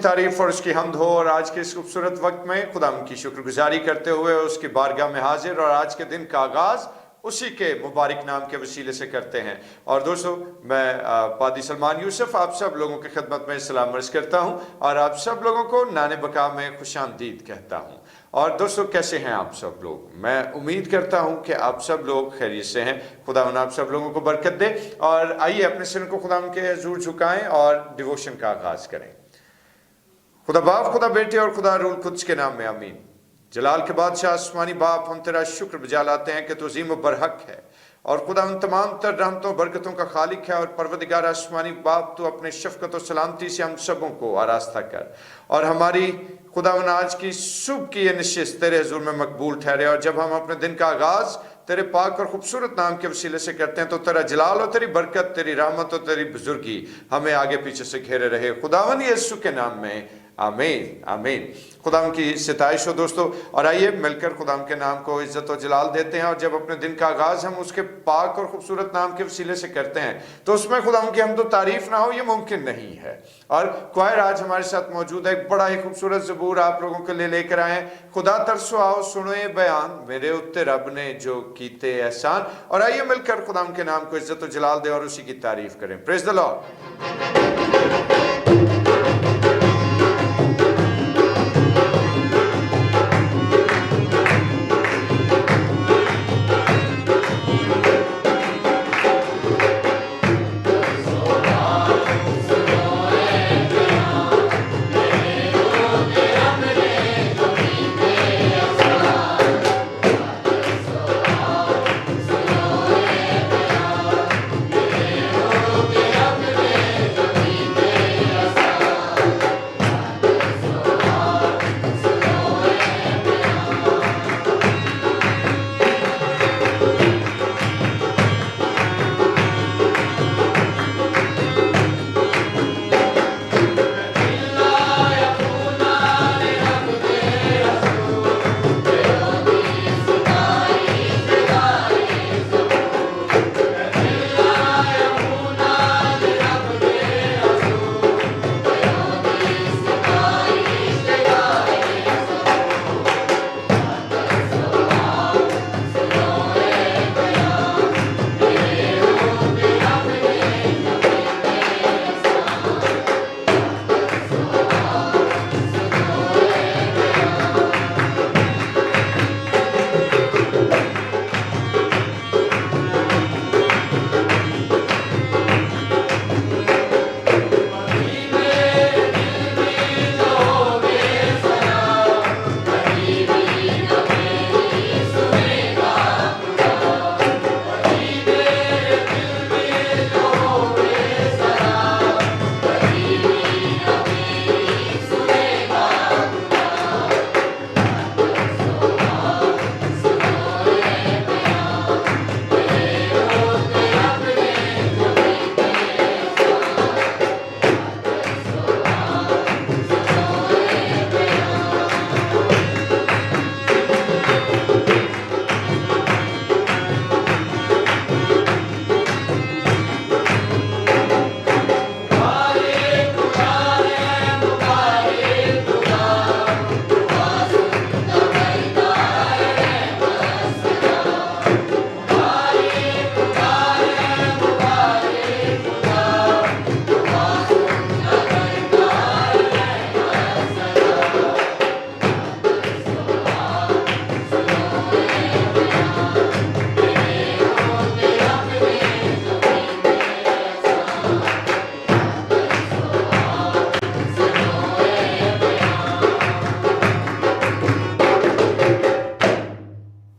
तारीफ और उसकी हम्द हो, और आज के इस खूबसूरत वक्त में खुदा की शुक्रगुजारी करते हुए उसकी बारगाह में हाजिर, और आज के दिन का आगाज़ उसी के मुबारक नाम के वसीले से करते हैं। और दोस्तों, मैं पादी सलमान यूसुफ आप सब लोगों की खिदमत में सलाम अर्ज़ करता हूं, और आप सब लोगों को नाने बका में खुशामदीद कहता हूं। और दोस्तों, कैसे हैं आप सब लोग? मैं उम्मीद करता हूं कि आप सब लोग खैरियत से हैं। खुदा आप सब लोगों को बरकत दे। और आइए अपने सिर को खुदा के हजूर झुकाएं और डिवोशन का आगाज़ करें। खुदा बाप, खुदा बेटे और खुदा रूल कुद्स के नाम में आमीन। जलाल के बादशाह आसमानी बाप, हम तेरा शुक्र बजा लाते हैं कि तू अज़ीम बरहक है, और खुदा उन तमाम तर रहमतों बरकतों का खालिक है। और परवदिगार आसमानी बाप, तू अपने शफ़क़त और सलामती से हम सबों को आरास्ता कर, और हमारी खुदा आज की सुबह की ये नशिस्त तेरे हजूर में मकबूल ठहरे। और जब हम अपने दिन का आगाज़ तेरे पाक और खूबसूरत नाम के वसीले से करते हैं, तो तेरा जलाल और तेरी बरकत, तेरी रहमत और तेरी बुजुर्गी हमें आगे पीछे से घेरे रहे। खुदावन यीशु के नाम में आमीन आमीन। खुदाम की सिताइश हो दोस्तों, और आइए मिलकर खुदाम के नाम को इज्जत और जलाल देते हैं। और जब अपने दिन का आगाज़ हम उसके पाक और खूबसूरत नाम के वसीले से करते हैं, तो उसमें खुदाम की हम तो तारीफ ना हो, ये मुमकिन नहीं है। और क्वायर आज हमारे साथ मौजूद है, एक बड़ा ही खूबसूरत ज़बूर आप लोगों के लिए लेकर आए हैं। खुदा तरसो आओ सुनो बयान, मेरे उत्ते रब ने जो कीते एहसान। और आइए मिलकर खुदाम के नाम को इज्जत और जलाल दे और उसी की तारीफ करें। Praise the Lord.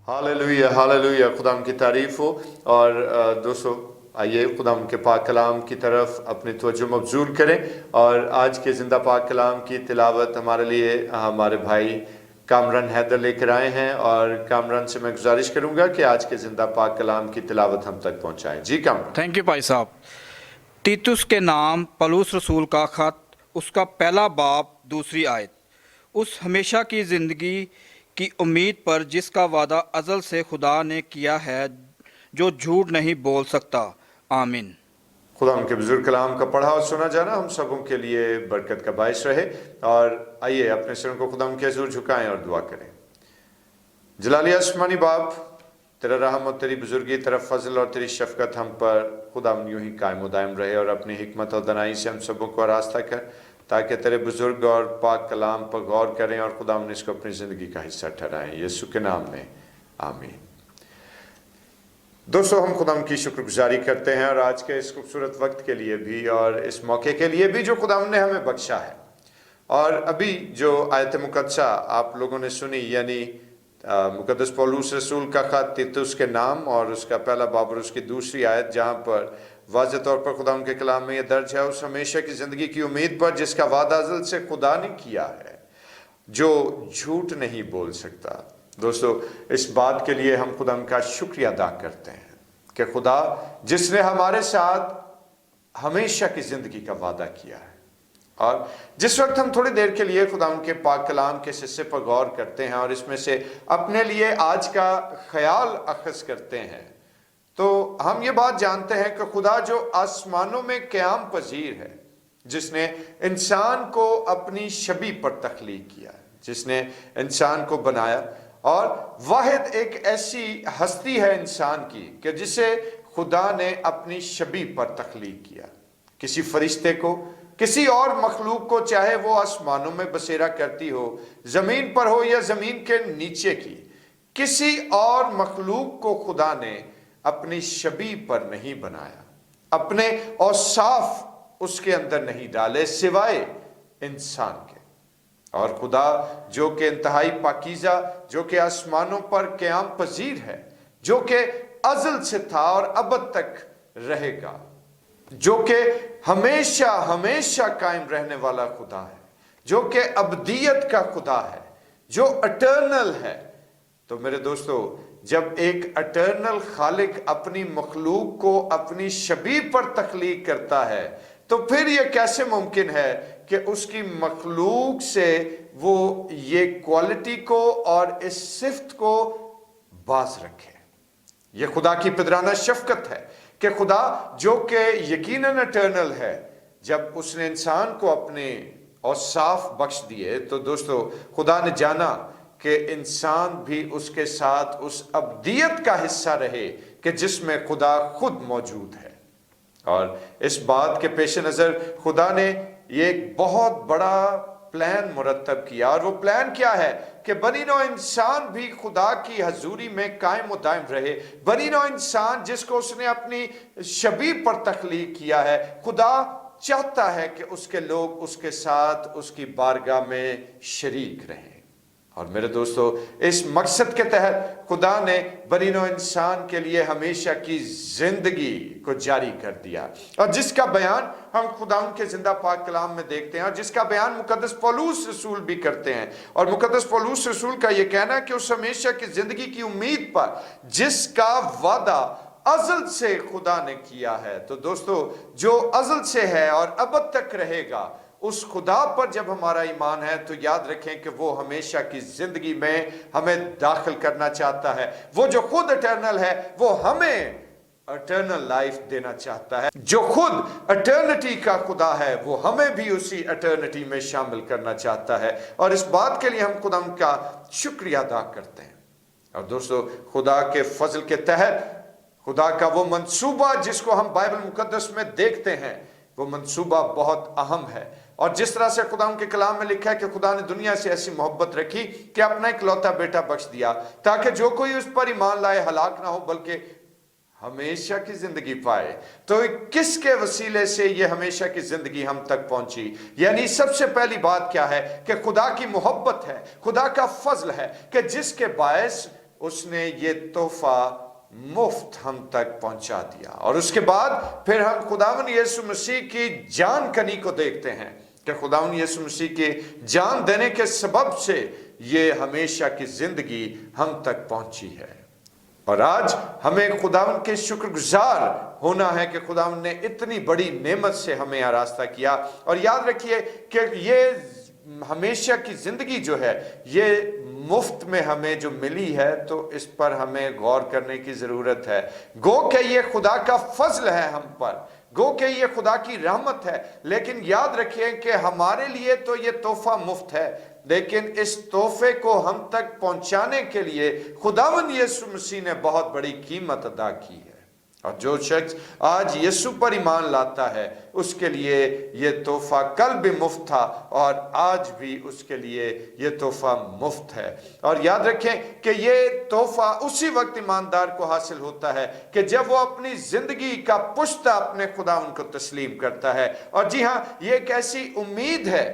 Hallelujah hallelujah, खुदाम की तारीफ़ हो। और दोस्तों, आइए खुदाम के पाक कलाम की तरफ अपनी तवज्जो मबजूल करें। और आज के ज़िंदा पाक कलाम की तिलावत हमारे लिए हमारे भाई कामरान हैदर लेकर आए हैं, और कामरान से मैं गुजारिश करूंगा कि आज के ज़िंदा पाक कलाम की तिलावत हम तक पहुंचाएं। जी कामरान। थैंक यू भाई साहब। तीतुस के नाम पलूस रसूल का ख़त, उसका पहला बाब, दूसरी आयत। उस हमेशा की ज़िंदगी की उम्मीद पर जिसका वादा अज़ल से खुदा ने किया है, जो झूठ नहीं बोल सकता। आमीन। खुदा उनके बुजुर्ग कलाम का पढ़ा और सुना जाना हम सबों के लिए बरकत का बायस रहे। और आइए अपने सिरों को खुदा उनके हुजूर झुकाएं और दुआ करें। जलाली आसमानी बाप, तेरा रहम और तेरी बुजुर्गी, तेरा फजल और तेरी शफकत हम पर खुदा यूं ही कायम व दायम रहे, और अपनी हिकमत और दनाई से हम सबों को रास्ता कर, ताकि तेरे बुजुर्ग और पाक कलाम पर गौर करें और खुदा इसको अपनी ज़िंदगी का हिस्सा ठहराएं। यीशु के नाम में आमीन। दोस्तों, हम खुदा की शुक्रगुजारी करते हैं और आज के इस खूबसूरत वक्त के लिए भी और इस मौके के लिए भी जो खुदा ने हमें बख्शा है। और अभी जो आयत मुकद्दसा आप लोगों ने सुनी, यानी मुकद्दस पौलुस रसूल का खत तीतुस के नाम और उसका पहला बाब और उसकी दूसरी आयत, जहाँ पर वाज़ेह तौर पर खुदा के कलाम में यह दर्ज है, उस हमेशा की ज़िंदगी की उम्मीद पर जिसका वादा अज़ल से खुदा ने किया है, जो झूठ नहीं बोल सकता। दोस्तों, इस बात के लिए हम खुदा का शुक्रिया अदा करते हैं कि खुदा जिसने हमारे साथ हमेशा की ज़िंदगी का वादा किया है। और जिस वक्त हम थोड़ी देर के लिए खुदा के पाक कलाम के हिस्से पर गौर करते हैं और इसमें से अपने लिए आज का ख्याल अखज़ करते हैं, तो हम ये बात जानते हैं कि खुदा जो आसमानों में क़याम पजीर है, जिसने इंसान को अपनी शबी पर तख्लीक किया, जिसने इंसान को बनाया, और वाहिद एक ऐसी हस्ती है इंसान की कि जिसे खुदा ने अपनी शबी पर तख्लीक किया। किसी फरिश्ते को, किसी और मखलूक को, चाहे वो आसमानों में बसेरा करती हो, ज़मीन पर हो या ज़मीन के नीचे की, किसी और मखलूक को खुदा ने अपनी शबी पर नहीं बनाया, अपने औसाफ उसके अंदर नहीं डाले सिवाय इंसान के। और खुदा जो कि इंतहाई पाकीज़ा, जो कि आसमानों पर क़याम पजीर है, जो कि अज़ल से था और अबद तक रहेगा, जो कि हमेशा हमेशा कायम रहने वाला खुदा है, जो कि अबदियत का खुदा है, जो अटर्नल है। तो मेरे दोस्तों, जब एक अटर्नल खालिक अपनी मखलूक को अपनी शबी पर तख्लीक करता है, तो फिर यह कैसे मुमकिन है कि उसकी मखलूक से वो ये क्वालिटी को और इस सिफ्त को बाज रखे। यह खुदा की पिदराना शफकत है कि खुदा जो कि यकीनन इटर्नल है, जब उसने इंसान को अपने औसाफ बख्श दिए, तो दोस्तों खुदा ने जाना कि इंसान भी उसके साथ उस अब्दियत का हिस्सा रहे कि जिसमें खुदा खुद मौजूद है। और इस बात के पेश नज़र खुदा ने ये एक बहुत बड़ा प्लान मुरतब किया, और वो प्लान क्या है कि बनी नौ इंसान भी खुदा की हजूरी में कायम व दायम रहे। बनी नौ इंसान जिसको उसने अपनी शबी पर तख्लीक किया है, खुदा चाहता है कि उसके लोग उसके साथ उसकी बारगाह में शरीक रहें। और मेरे दोस्तों, इस मकसद के तहत खुदा ने बनी नौ इंसान के लिए हमेशा की जिंदगी को जारी कर दिया, और जिसका बयान हम खुदा के जिंदा पाक कलाम में देखते हैं, और जिसका बयान मुकद्दस पौलुस रसूल भी करते हैं। और मुकद्दस पौलुस रसूल का यह कहना है कि उस हमेशा की जिंदगी की उम्मीद पर जिसका वादा अज़ल से खुदा ने किया है। तो दोस्तों, जो अज़ल से है और अबद तक रहेगा, उस खुदा पर जब हमारा ईमान है, तो याद रखें कि वो हमेशा की जिंदगी में हमें दाखिल करना चाहता है। वो जो खुद इटर्नल है, वो हमें इटर्नल लाइफ देना चाहता है। जो खुद इटर्निटी का खुदा है, वो हमें भी उसी इटर्निटी में शामिल करना चाहता है। और इस बात के लिए हम खुदा का शुक्रिया अदा करते हैं। और दोस्तों, खुदा के फजल के तहत खुदा का वो मंसूबा जिसको हम बाइबल मुकद्दस में देखते हैं, वो मंसूबा बहुत अहम है। और जिस तरह से खुदा के कलाम में लिखा है कि खुदा ने दुनिया से ऐसी मोहब्बत रखी कि अपना इकलौता बेटा बख्श दिया, ताकि जो कोई उस पर ईमान लाए हलाक ना हो बल्कि हमेशा की जिंदगी पाए। तो किसके वसीले से ये हमेशा की जिंदगी हम तक पहुंची? यानी सबसे पहली बात क्या है कि खुदा की मोहब्बत है, खुदा का फजल है कि जिसके बायस उसने ये तोहफा मुफ्त हम तक पहुंचा दिया। और उसके बाद फिर हम खुदावन यीशु मसीह की जान कनी को देखते हैं कि खुदावन यीशु मसीह के जान देने के सबब से ये हमेशा की जिंदगी हम तक पहुंची है। और आज हमें खुदावन के शुक्रगुजार होना है कि खुदावन ने इतनी बड़ी नेमत से हमें आरास्ता किया। और याद रखिए कि ये हमेशा की जिंदगी जो है, ये मुफ्त में हमें जो मिली है, तो इस पर हमें गौर करने की जरूरत है। गो कि ये खुदा का फजल है हम पर, गो कि ये खुदा की रहमत है, लेकिन याद रखिए कि हमारे लिए तो ये तोहफा मुफ्त है, लेकिन इस तोहफे को हम तक पहुंचाने के लिए खुदावंद यीशु मसीह ने बहुत बड़ी कीमत अदा की है। और जो शख्स आज यीशु पर ईमान लाता है उसके लिए ये तोहफा कल भी मुफ्त था और आज भी उसके लिए ये तोहफा मुफ्त है। और याद रखें कि ये तोहफा उसी वक्त ईमानदार को हासिल होता है कि जब वो अपनी जिंदगी का पुश्ता अपने खुदा उनको तस्लीम करता है। और जी हाँ, ये एक ऐसी उम्मीद है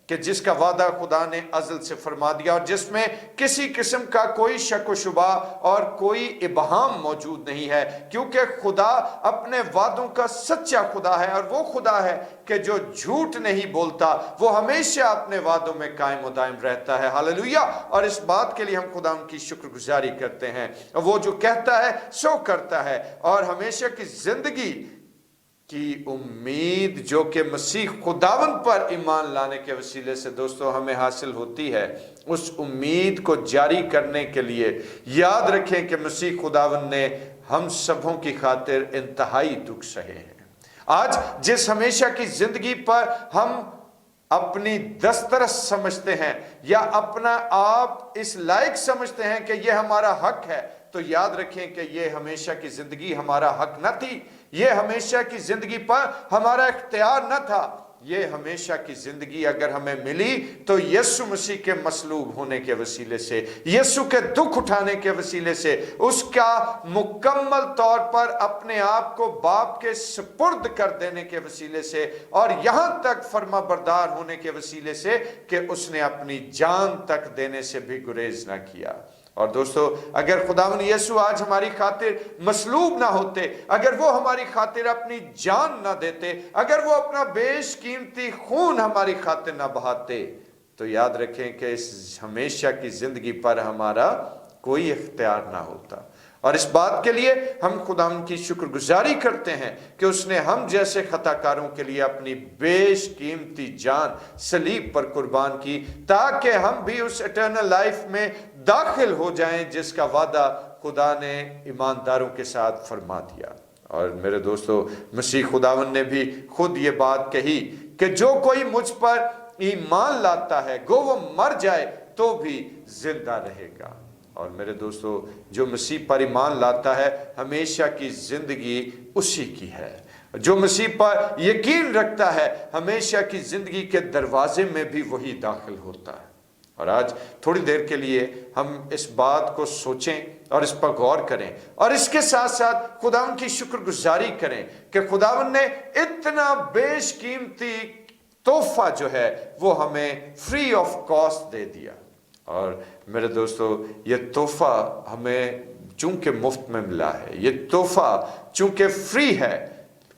कि जिसका वादा खुदा ने अज़ल से फरमा दिया और जिसमें किसी किस्म का कोई शक व शुबा और कोई इबहाम मौजूद नहीं है, क्योंकि खुदा अपने वादों का सच्चा खुदा है और वो खुदा है कि जो झूठ नहीं बोलता, वो हमेशा अपने वादों में कायम व दायम रहता है। हालेलुया। और इस बात के लिए हम खुदा उनकी शुक्रगुजारी करते हैं। वो जो कहता है सो करता है, और हमेशा की जिंदगी की उम्मीद जो कि मसीह खुदावंद पर ईमान लाने के वसीले से दोस्तों हमें हासिल होती है, उस उम्मीद को जारी करने के लिए याद रखें कि मसीह खुदावंद ने हम सबों की खातिर इंतहाई दुख सहे हैं। आज जिस हमेशा की जिंदगी पर हम अपनी दस्तरस समझते हैं या अपना आप इस लायक समझते हैं कि यह हमारा हक है, तो याद रखें कि यह हमेशा की जिंदगी हमारा हक न थी, ये हमेशा की जिंदगी पर हमारा इख्तियार न था। ये हमेशा की जिंदगी अगर हमें मिली तो यीशु मसीह के मसलूब होने के वसीले से, यीशु के दुख उठाने के वसीले से, उसका मुकम्मल तौर पर अपने आप को बाप के सुपुर्द कर देने के वसीले से, और यहां तक फर्मा बरदार होने के वसीले से कि उसने अपनी जान तक देने से भी गुरेज ना किया। और दोस्तों, अगर खुदावंद यीशु आज हमारी खातिर मसलूब ना होते, अगर वो हमारी खातिर अपनी जान ना देते, अगर वो अपना बेशकीमती खून हमारी खातिर ना बहाते, तो याद रखें कि इस हमेशा की जिंदगी पर हमारा कोई इख्तियार ना होता। और इस बात के लिए हम खुदावंद की शुक्रगुजारी करते हैं कि उसने हम जैसे खताकारों के लिए अपनी बेशकीमती जान सलीब पर कुर्बान की, ताकि हम भी उस इटर्नल लाइफ में दाखिल हो जाएं जिसका वादा खुदा ने ईमानदारों के साथ फरमा दिया। और मेरे दोस्तों, मसीह खुदावंद ने भी खुद ये बात कही कि जो कोई मुझ पर ईमान लाता है गो वो मर जाए तो भी जिंदा रहेगा। और मेरे दोस्तों, जो मसीह पर ईमान लाता है हमेशा की जिंदगी उसी की है। जो मसीह पर यकीन रखता है हमेशा की जिंदगी के दरवाजे में भी वही दाखिल होता है। और आज थोड़ी देर के लिए हम इस बात को सोचें और इस पर गौर करें, और इसके साथ साथ खुदावंद की शुक्रगुजारी करें कि खुदावंद ने इतना बेशकीमती तोहफा जो है वो हमें फ्री ऑफ कॉस्ट दे दिया। और मेरे दोस्तों, ये तोहफा हमें चूंकि मुफ्त में मिला है, ये तोहफा चूंकि फ्री है,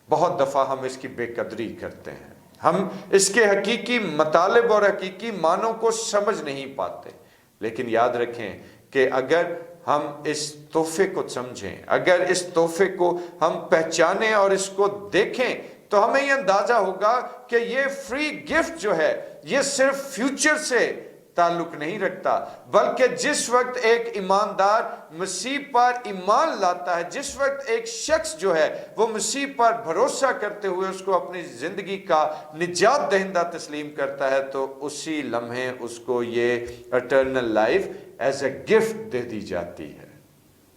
बहुत दफ़ा हम इसकी बेकदरी करते हैं, हम इसके हकीकी मतलब और हकीकी मानों को समझ नहीं पाते। लेकिन याद रखें कि अगर हम इस तोहफे को समझें, अगर इस तोहफे को हम पहचानें और इसको देखें, तो हमें यह अंदाजा होगा कि ये फ्री गिफ्ट जो है ये सिर्फ फ्यूचर से ताल्लुक नहीं रखता, बल्कि जिस वक्त एक ईमानदार मसीह पर ईमान लाता है, जिस वक्त एक शख्स जो है वो मसीह पर भरोसा करते हुए उसको अपनी जिंदगी का निजात दहिंदा तस्लीम करता है, तो उसी लम्हे उसको ये eternal life as a gift दे दी जाती है।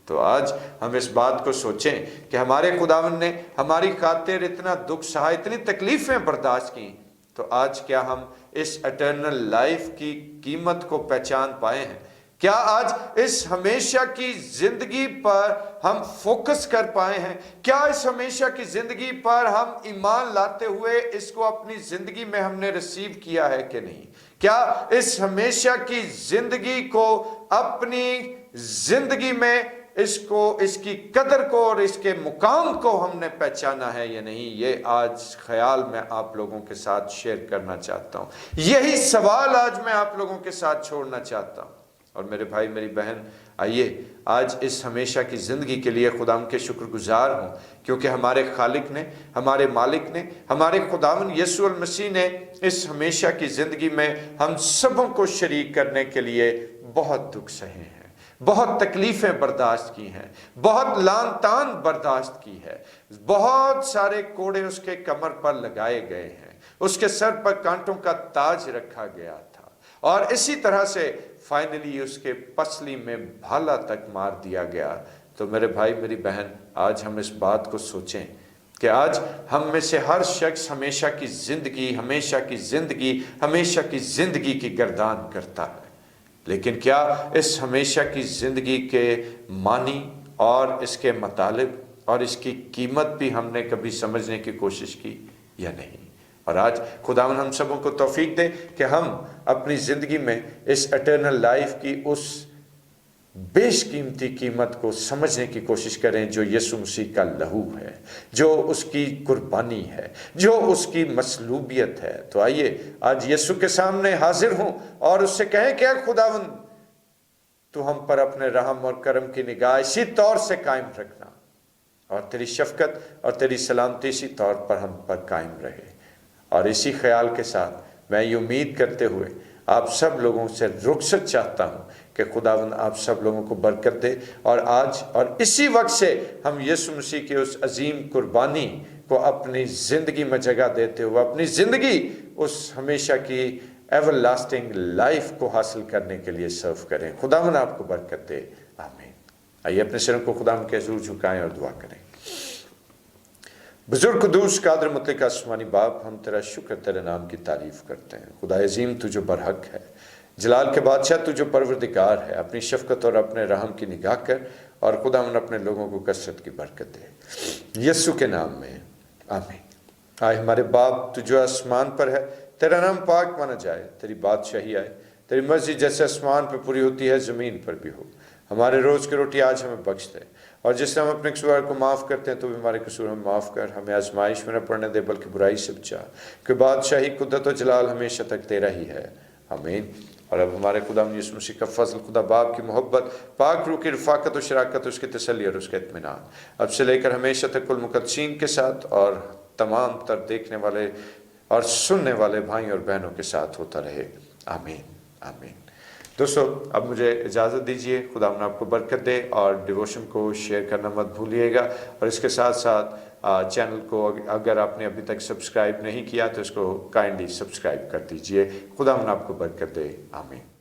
तो आज हम इस बात को सोचें कि हमारे खुदावंद ने हमारी खातिर इतना दुख सहा, इतनी तकलीफें बर्दाश्त की, तो आज क्या हम इस इटर्नल लाइफ की कीमत को पहचान पाए हैं? क्या आज इस हमेशा की जिंदगी पर हम फोकस कर पाए हैं? क्या इस हमेशा की जिंदगी पर हम ईमान लाते हुए इसको अपनी जिंदगी में हमने रिसीव किया है कि नहीं? क्या इस हमेशा की जिंदगी को अपनी जिंदगी में इसको, इसकी कदर को और इसके मुकाम को हमने पहचाना है या नहीं? ये आज ख्याल मैं आप लोगों के साथ शेयर करना चाहता हूँ। यही सवाल आज मैं आप लोगों के साथ छोड़ना चाहता हूँ। और मेरे भाई मेरी बहन, आइए आज इस हमेशा की ज़िंदगी के लिए खुदावंद के शुक्रगुजार हूँ, क्योंकि हमारे खालिक ने, हमारे मालिक ने, हमारे खुदावंद यीशु मसीह ने इस हमेशा की ज़िंदगी में हम सबों को शरीक करने के लिए बहुत दुख सहे हैं, بہت تکلیفیں برداشت کی ہیں، بہت لان تان برداشت کی ہے، بہت سارے کوڑے اس کے کمر پر لگائے گئے ہیں، اس کے سر پر کانٹوں کا تاج رکھا گیا تھا، اور اسی طرح سے فائنلی اس کے پسلی میں بھالا تک مار دیا گیا۔ تو میرے بھائی میری بہن، آج ہم اس بات کو سوچیں کہ آج ہم میں سے ہر شخص ہمیشہ کی زندگی، ہمیشہ کی زندگی، ہمیشہ کی زندگی کی گردان کرتا ہے، لیکن کیا اس ہمیشہ کی زندگی کے معنی اور اس کے مطالب اور اس کی قیمت بھی ہم نے کبھی سمجھنے کی کوشش کی یا نہیں؟ اور آج خداوند ہم سبوں کو توفیق دے کہ ہم اپنی زندگی میں اس اٹرنل لائف کی اس بیش قیمتی قیمت کو سمجھنے کی کوشش کریں جو یسوع مسیح کا لہو ہے، جو اس کی قربانی ہے، جو اس کی مصلوبیت ہے۔ تو آئیے آج یسوع کے سامنے حاضر ہوں اور اس سے کہیں کہ اے خداوند، تو ہم پر اپنے رحم اور کرم کی نگاہ اسی طور سے قائم رکھنا، اور تیری شفقت اور تیری سلامتی اسی طور پر ہم پر قائم رہے۔ اور اسی خیال کے ساتھ میں یہ امید کرتے ہوئے آپ سب لوگوں سے رخصت چاہتا ہوں کہ خداوند آپ سب لوگوں کو برکت دے، اور آج اور اسی وقت سے ہم یسوع مسیح کی اس عظیم قربانی کو اپنی زندگی میں جگہ دیتے ہوئے اپنی زندگی اس ہمیشہ کی ایور لاسٹنگ لائف کو حاصل کرنے کے لیے سرو کریں۔ خداوند آپ کو برکت دے، آمین۔ آئیے اپنے سروں کو خداوند کے حضور جھکائیں اور دعا کریں۔ بزرگ قدوس قادر مطلق آسمانی باپ، ہم تیرا شکر، تیرے نام کی تعریف کرتے ہیں۔ خدا عظیم تو جو برحق ہے، جلال کے بادشاہ تو جو پروردگار ہے، اپنی شفقت اور اپنے رحم کی نگاہ کر، اور خداوند اپنے لوگوں کو کثرت کی برکت دے، یسوع کے نام میں آمین۔ آئے ہمارے باپ تو جو آسمان پر ہے، تیرا نام پاک مانا جائے، تیری بادشاہی آئے، تیری مرضی جیسے آسمان پہ پوری ہوتی ہے زمین پر بھی ہو۔ ہمارے روز کی روٹی آج ہمیں بخش دے، اور جس سے ہم اپنے قصور کو معاف کرتے ہیں تو بھی ہمارے قصور ہمیں معاف کر، ہمیں آزمائش میں نہ پڑنے دے بلکہ برائی سے بچا، کہ بادشاہی، قدرت و جلال ہمیشہ تک تیرا ہی ہے، آمین۔ اور اب ہمارے خداوند یسوع مسیح کا فضل، خدا باپ کی محبت، پاک روح کی رفاقت و شراکت، اس کی تسلی اور اس کا اطمینان اب سے لے کر ہمیشہ تک کل مقدسین کے ساتھ اور تمام تر دیکھنے والے اور سننے والے بھائی اور بہنوں کے ساتھ ہوتا رہے، آمین آمین۔ دوستو اب مجھے اجازت دیجیے، خداوند آپ کو برکت دے، اور ڈیووشن کو شیئر کرنا مت بھولیے گا، اور اس کے ساتھ ساتھ چینل کو اگر آپ نے ابھی تک سبسکرائب نہیں کیا تو اس کو کائنڈلی سبسکرائب کر دیجیے۔ خداوند آپ کو برکت دے، آمین۔